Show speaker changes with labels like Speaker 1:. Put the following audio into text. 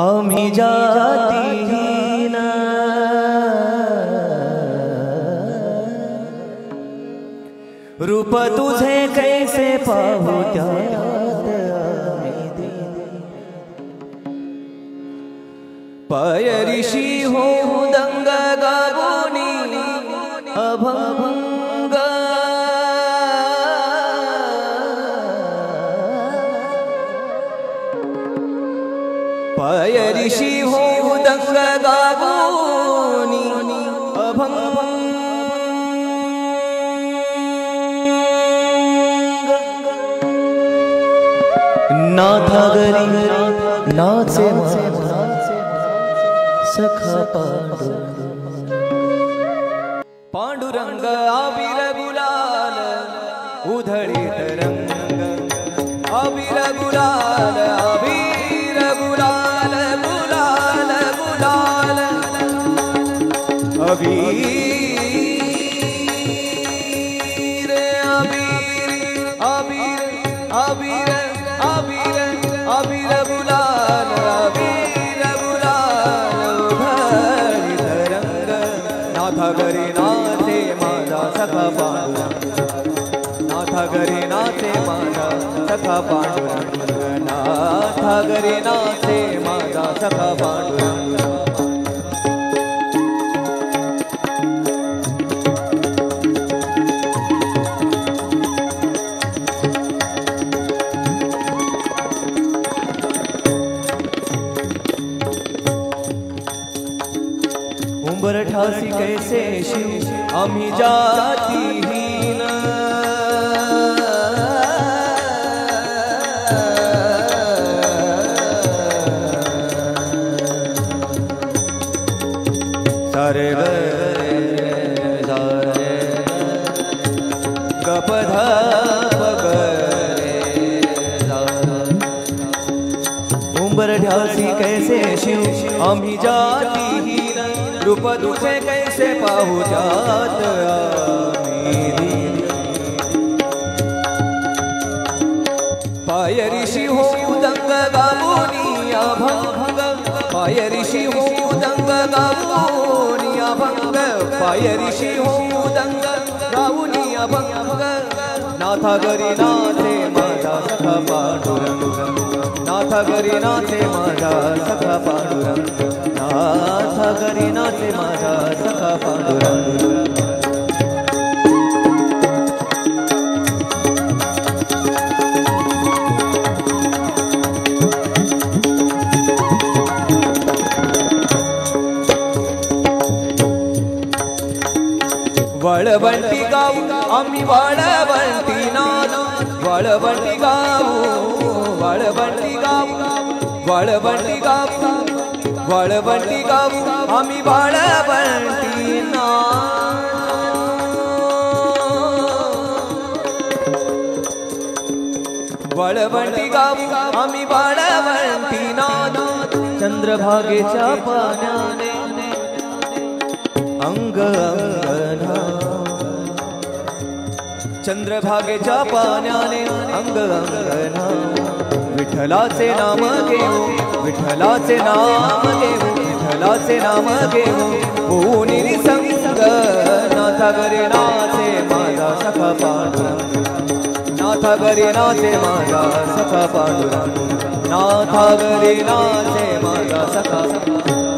Speaker 1: आम्ही जातीहीन रूप तुझे कैसे पाहू त्यात पायरीशी हो दंग गागोनी अभंग पायरीशी हो दंग गागोनी अभंग नाथा गरी नाचे सखा पांडुरंग आबिर गुलाल उधळीत रंग आबिर गुलाल आबिर गुलाल गुलाल गुलाल अबीर अबीर अबीर अबीर अबीर अबीर गुलाल अबीर गुलाल उधळीत रंग नाथा घरी नाचे माझा सखा पांडुरंग नाथा घरी नाचे माझा सखा पांडुरंग नाथा घरी नाचे माझा सखा पांडुरंग उंबर ठासी कैसे शिव आम्ही जातीहीन सारे सारे गपधा उंबर ठासी कैसे शिव आम्ही जातीहीन रूप तुझे कैसे पाहू जात पायरीशी हो दंग गावोनी अभंग पायरीशी हो दंग गावोनी अभंग पायरीशी हो दंग गावोनी अभंग नाथा घरी नाचे माझा सखा पांडुरंग नाथा घरी नाचे माझा सखा पांडुरंग नाथा घरी नाचे माझा सखा पांडुरंग वळवंटी गाऊ आम्ही वळवंटी नाचू वळवंटी गाऊ वळवंटी गाऊ वळवंटी गाऊ वळवंटी गाऊ आम्ही वळवंटी वळवंटी गाऊ आम्ही वळवंटी नाचू चंद्रभागेच्या पाण्याने अंग अंगना चंद्रभागेच्या पाण्याने अंग अंगना विठ्ठलाचे नाम घेऊ विठ्ठलाचे नाम घेऊ विठ्ठलाचे नाम घेऊ होऊन निसंग नाथा घरी नाचे माझा सखा पांडुरंग नाथा घरी नाचे माझा सखा पांडुरंग नाथा घरी नाचे माझा सखा